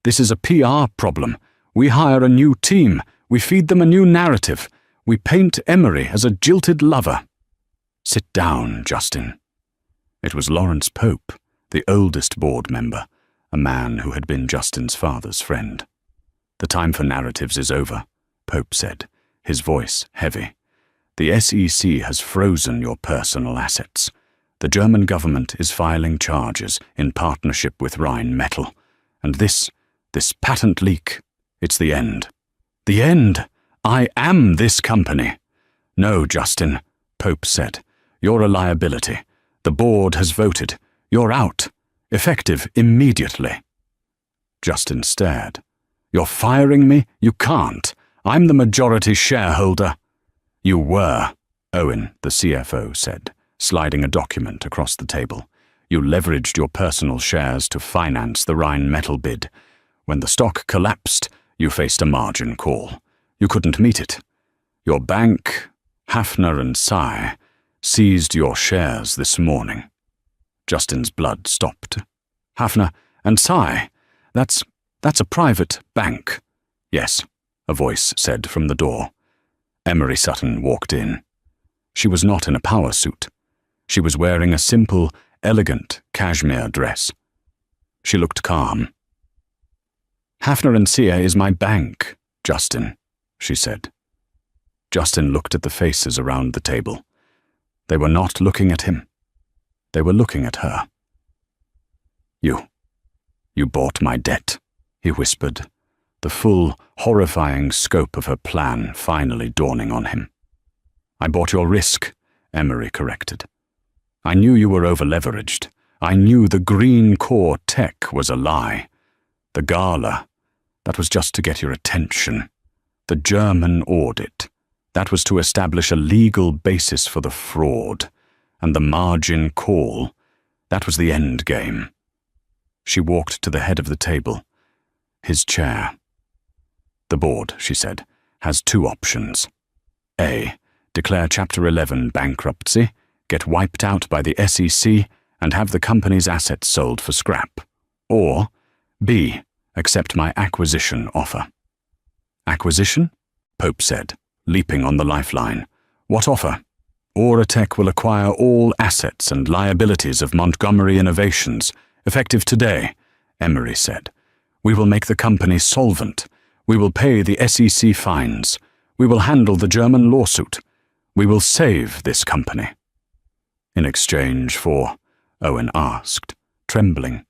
"This is a PR problem. We hire a new team. We feed them a new narrative. We paint Emery as a jilted lover." "Sit down, Justin." It was Lawrence Pope, the oldest board member, a man who had been Justin's father's friend. "The time for narratives is over," Pope said, his voice heavy. "The SEC has frozen your personal assets. The German government is filing charges in partnership with Rheinmetall. And this patent leak, it's the end." "The end? I am this company." "No, Justin," Pope said. "You're a liability. The board has voted. You're out. Effective immediately." Justin stared. "You're firing me? You can't. I'm the majority shareholder." "You were," Owen, the CFO, said, sliding a document across the table. "You leveraged your personal shares to finance the Rheinmetall bid. When the stock collapsed, you faced a margin call. You couldn't meet it. Your bank, Hafner and Sy, seized your shares this morning." Justin's blood stopped. "Hafner and Sy? That's a private bank." "Yes," a voice said from the door. Emery Sutton walked in. She was not in a power suit. She was wearing a simple, elegant cashmere dress. She looked calm. "Hafner and Sy is my bank, Justin," she said. Justin looked at the faces around the table. They were not looking at him. They were looking at her. You bought my debt," he whispered, the full, horrifying scope of her plan finally dawning on him. "I bought your risk," Emery corrected. "I knew you were over-leveraged. I knew the green core tech was a lie. The gala, that was just to get your attention. The German audit, that was to establish a legal basis for the fraud. And the margin call, that was the end game." She walked to the head of the table. His chair. "The board," she said, "has 2 options. A. Declare Chapter 11 bankruptcy, get wiped out by the SEC, and have the company's assets sold for scrap. Or B. Accept my acquisition offer." "Acquisition?" Pope said, leaping on the lifeline. "What offer?" Auratech will acquire all assets and liabilities of Montgomery Innovations, effective today, Emery said. We will make the company solvent. We will pay the SEC fines. We will handle the German lawsuit. We will save this company. In exchange for, Owen asked, trembling.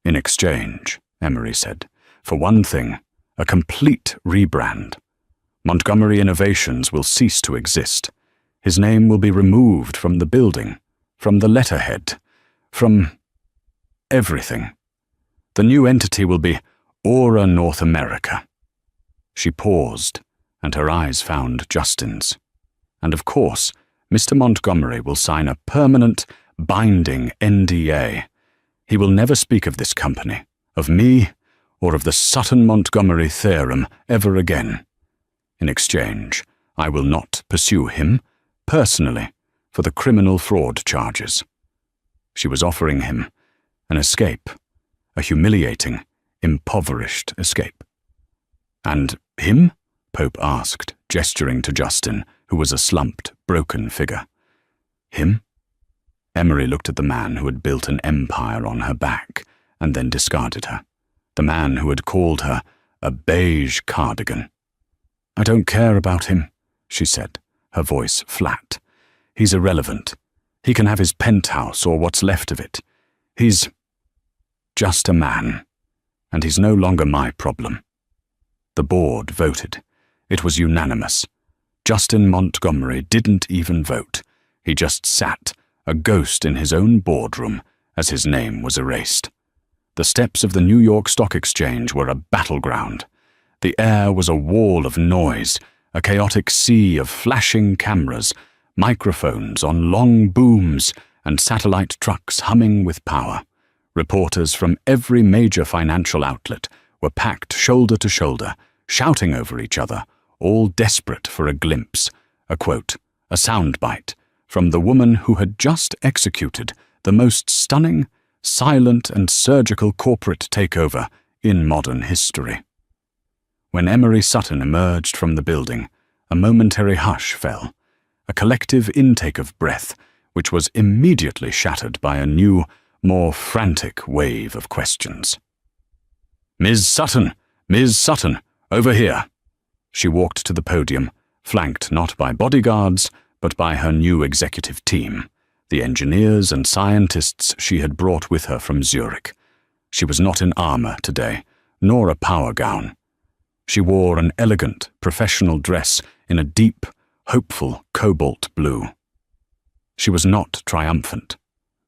In exchange, Emery said, for one thing, a complete rebrand. Montgomery Innovations will cease to exist. His name will be removed from the building, from the letterhead, from everything. The new entity will be Aura North America. She paused, and her eyes found Justin's. And of course, Mr. Montgomery will sign a permanent, binding NDA. He will never speak of this company, of me, or of the Sutton-Montgomery theorem ever again. In exchange, I will not pursue him, personally, for the criminal fraud charges. She was offering him an escape, a humiliating, impoverished escape. And him? Pope asked, gesturing to Justin, who was a slumped, broken figure. Him? Emery looked at the man who had built an empire on her back, and then discarded her. The man who had called her a beige cardigan. I don't care about him, she said, her voice flat. He's irrelevant. He can have his penthouse or what's left of it. He's just a man, and he's no longer my problem. The board voted. It was unanimous. Justin Montgomery didn't even vote. He just sat, a ghost in his own boardroom, as his name was erased. The steps of the New York Stock Exchange were a battleground. The air was a wall of noise, a chaotic sea of flashing cameras, microphones on long booms, and satellite trucks humming with power. Reporters from every major financial outlet were packed shoulder to shoulder, shouting over each other, all desperate for a glimpse, a quote, a soundbite, from the woman who had just executed the most stunning, silent and surgical corporate takeover in modern history. When Emery Sutton emerged from the building, a momentary hush fell, a collective intake of breath, which was immediately shattered by a new, more frantic wave of questions. Ms. Sutton! Ms. Sutton! Over here! She walked to the podium, flanked not by bodyguards, but by her new executive team, the engineers and scientists she had brought with her from Zurich. She was not in armor today, nor a power gown. She wore an elegant, professional dress in a deep, hopeful cobalt blue. She was not triumphant.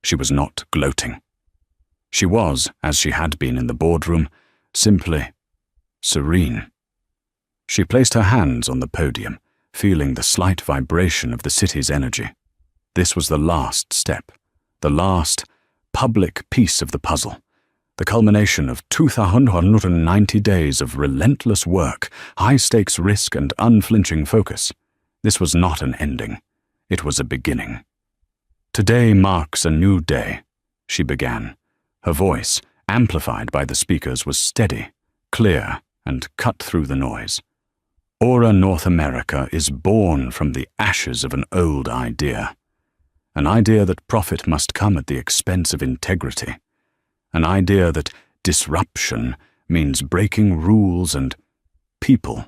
She was not gloating. She was, as she had been in the boardroom, simply serene. She placed her hands on the podium, feeling the slight vibration of the city's energy. This was the last step, the last public piece of the puzzle, the culmination of 290 days of relentless work, high-stakes risk and unflinching focus. This was not an ending. It was a beginning. Today marks a new day, she began. Her voice, amplified by the speakers, was steady, clear, and cut through the noise. Aura North America is born from the ashes of an old idea. An idea that profit must come at the expense of integrity. An idea that disruption means breaking rules and people.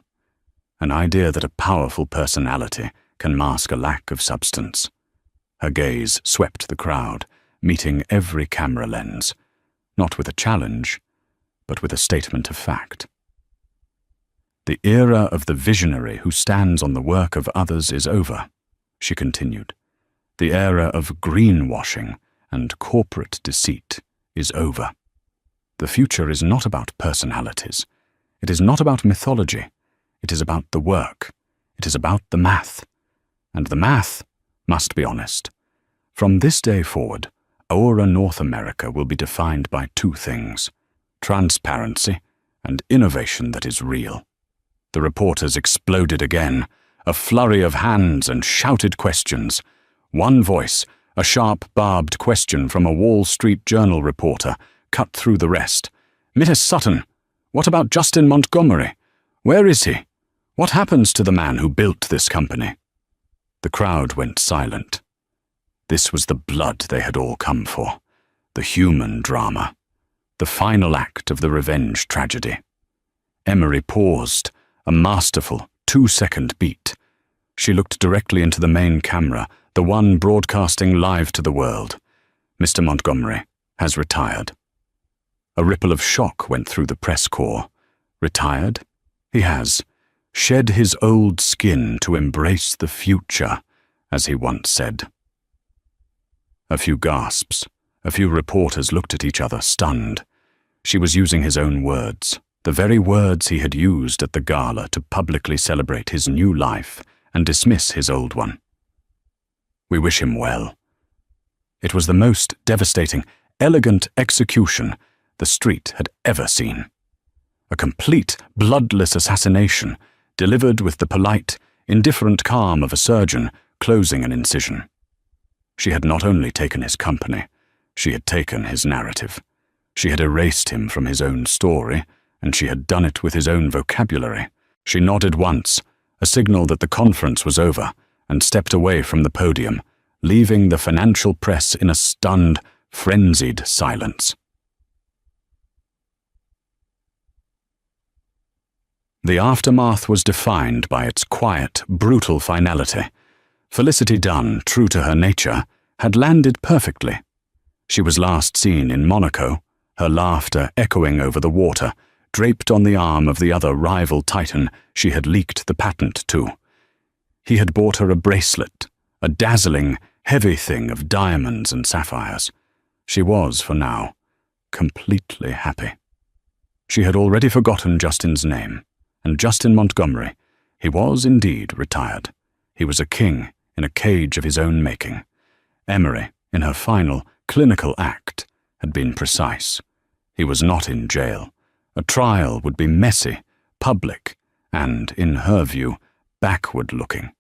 An idea that a powerful personality can mask a lack of substance. Her gaze swept the crowd, meeting every camera lens, not with a challenge, but with a statement of fact. The era of the visionary who stands on the work of others is over, she continued. The era of greenwashing and corporate deceit is over. The future is not about personalities. It is not about mythology. It is about the work. It is about the math. And the math must be honest. From this day forward, Aura North America will be defined by two things: transparency and innovation that is real. The reporters exploded again, a flurry of hands and shouted questions. One voice, a sharp, barbed question from a Wall Street Journal reporter, cut through the rest. Miss Sutton, what about Justin Montgomery? Where is he? What happens to the man who built this company? The crowd went silent. This was the blood they had all come for, the human drama, the final act of the revenge tragedy. Emery paused, a masterful 2-second beat. She looked directly into the main camera, the one broadcasting live to the world. Mr. Montgomery has retired. A ripple of shock went through the press corps. Retired? He has. Shed his old skin to embrace the future, as he once said. A few gasps. A few reporters looked at each other, stunned. She was using his own words, the very words he had used at the gala to publicly celebrate his new life and dismiss his old one. We wish him well. It was the most devastating, elegant execution the street had ever seen. A complete, bloodless assassination, delivered with the polite, indifferent calm of a surgeon closing an incision. She had not only taken his company, she had taken his narrative. She had erased him from his own story, and she had done it with his own vocabulary. She nodded once, a signal that the conference was over, and stepped away from the podium, leaving the financial press in a stunned, frenzied silence. The aftermath was defined by its quiet, brutal finality. Felicity Dunn, true to her nature, had landed perfectly. She was last seen in Monaco, her laughter echoing over the water, draped on the arm of the other rival titan she had leaked the patent to. He had bought her a bracelet, a dazzling, heavy thing of diamonds and sapphires. She was, for now, completely happy. She had already forgotten Justin's name, and Justin Montgomery, he was indeed retired. He was a king in a cage of his own making. Emery, in her final, clinical act, had been precise. He was not in jail. A trial would be messy, public, and, in her view, backward-looking.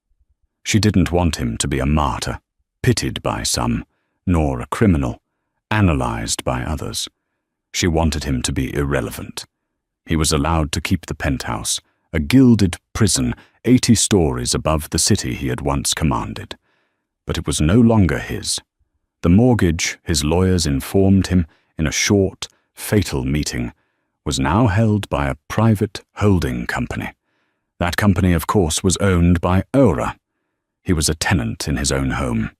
She didn't want him to be a martyr, pitied by some, nor a criminal, analyzed by others. She wanted him to be irrelevant. He was allowed to keep the penthouse, a gilded prison 80 stories above the city he had once commanded. But it was no longer his. The mortgage, his lawyers informed him in a short, fatal meeting, was now held by a private holding company. That company, of course, was owned by Ora. He was a tenant in his own home.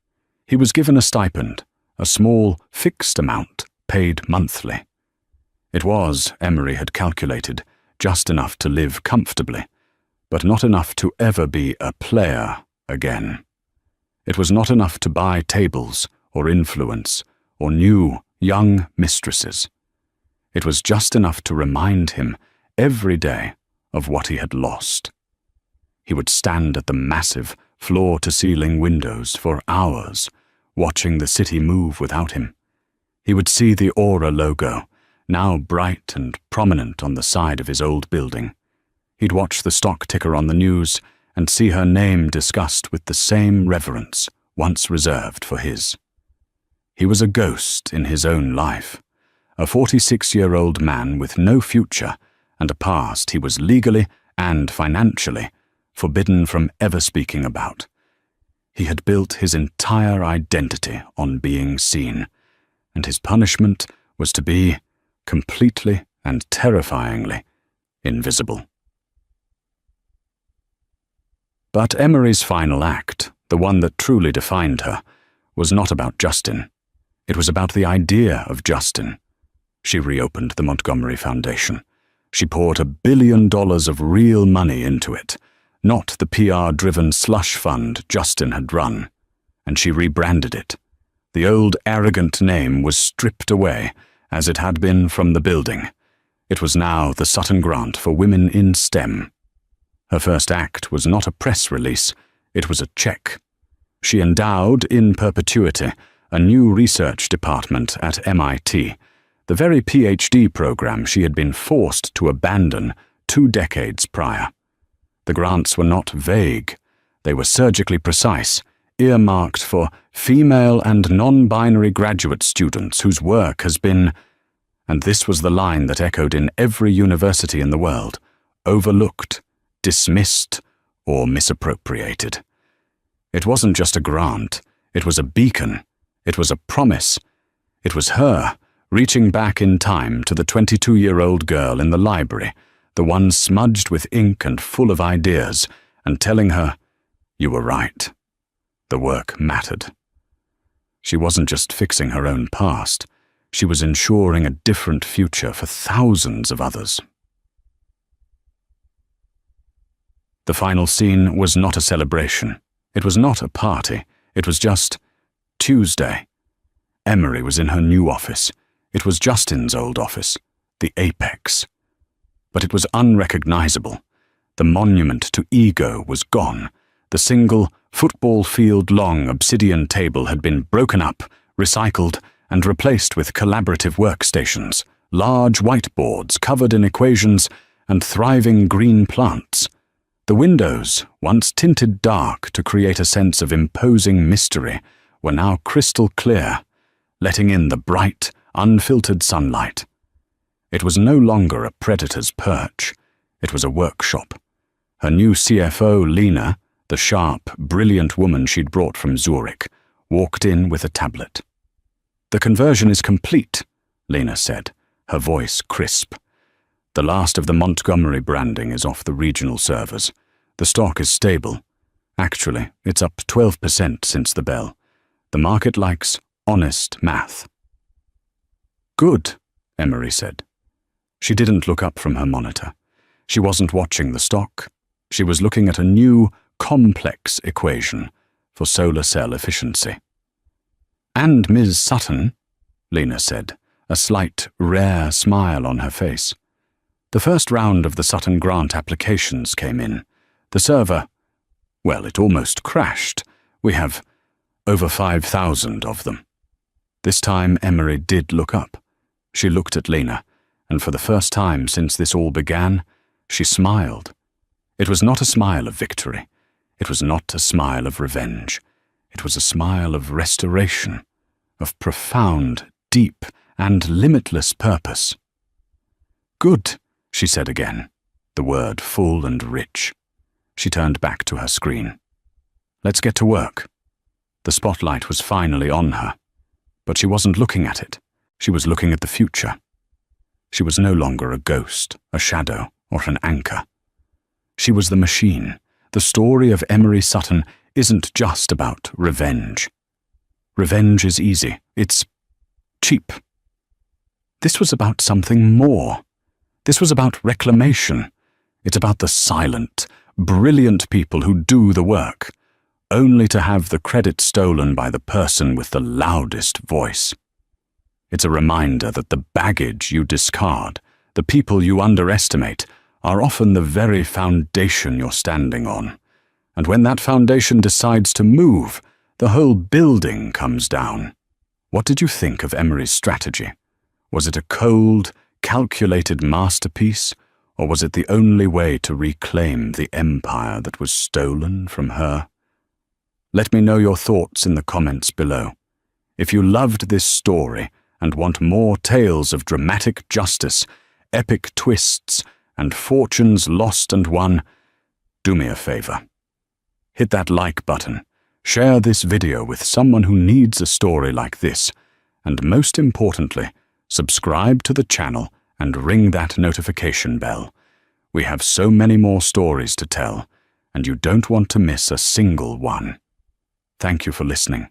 He was given a stipend, a small, fixed amount, paid monthly. It was, Emery had calculated, just enough to live comfortably, but not enough to ever be a player again. It was not enough to buy tables, or influence, or new, young mistresses. It was just enough to remind him every day of what he had lost. He would stand at the massive, floor-to-ceiling windows for hours, watching the city move without him. He would see the Aura logo, now bright and prominent on the side of his old building. He'd watch the stock ticker on the news and see her name discussed with the same reverence once reserved for his. He was a ghost in his own life, a 46-year-old man with no future and a past he was legally and financially forbidden from ever speaking about. He had built his entire identity on being seen, and his punishment was to be, completely and terrifyingly, invisible. But Emery's final act, the one that truly defined her, was not about Justin. It was about the idea of Justin. She reopened the Montgomery Foundation. She poured $1 billion of real money into it, not the PR-driven slush fund Justin had run, and she rebranded it. The old arrogant name was stripped away, as it had been from the building. It was now the Sutton Grant for Women in STEM. Her first act was not a press release, it was a check. She endowed, in perpetuity, a new research department at MIT, the very PhD program she had been forced to abandon 2 decades prior. The grants were not vague. They were surgically precise, earmarked for female and non-binary graduate students whose work has been, and this was the line that echoed in every university in the world, overlooked, dismissed, or misappropriated. It wasn't just a grant. It was a beacon. It was a promise. It was her, reaching back in time to the 22-year-old girl in the library, the one smudged with ink and full of ideas, and telling her, "You were right. The work mattered." She wasn't just fixing her own past. She was ensuring a different future for thousands of others. The final scene was not a celebration. It was not a party. It was just Tuesday. Emery was in her new office. It was Justin's old office, the apex. But it was unrecognizable. The monument to ego was gone. The single, football field-long obsidian table had been broken up, recycled, and replaced with collaborative workstations, large whiteboards covered in equations, and thriving green plants. The windows, once tinted dark to create a sense of imposing mystery, were now crystal clear, letting in the bright, unfiltered sunlight. It was no longer a predator's perch. It was a workshop. Her new CFO, Lena, the sharp, brilliant woman she'd brought from Zurich, walked in with a tablet. "The conversion is complete," Lena said, her voice crisp. "The last of the Montgomery branding is off the regional servers. The stock is stable. Actually, it's up 12% since the bell. The market likes honest math." "Good," Emery said. She didn't look up from her monitor. She wasn't watching the stock. She was looking at a new, complex equation for solar cell efficiency. "And Ms. Sutton," Lena said, a slight, rare smile on her face. "The first round of the Sutton grant applications came in. The server, well, it almost crashed. We have over 5,000 of them." This time Emery did look up. She looked at Lena, and for the first time since this all began, she smiled. It was not a smile of victory. It was not a smile of revenge. It was a smile of restoration, of profound, deep, and limitless purpose. "Good," she said again, the word full and rich. She turned back to her screen. "Let's get to work." The spotlight was finally on her, but she wasn't looking at it. She was looking at the future. She was no longer a ghost, a shadow, or an anchor. She was the machine. The story of Emery Sutton isn't just about revenge. Revenge is easy. It's cheap. This was about something more. This was about reclamation. It's about the silent, brilliant people who do the work, only to have the credit stolen by the person with the loudest voice. It's a reminder that the baggage you discard, the people you underestimate, are often the very foundation you're standing on. And when that foundation decides to move, the whole building comes down. What did you think of Emery's strategy? Was it a cold, calculated masterpiece, or was it the only way to reclaim the empire that was stolen from her? Let me know your thoughts in the comments below. If you loved this story and want more tales of dramatic justice, epic twists, and fortunes lost and won, do me a favor. Hit that like button, share this video with someone who needs a story like this, and most importantly, subscribe to the channel and ring that notification bell. We have so many more stories to tell, and you don't want to miss a single one. Thank you for listening.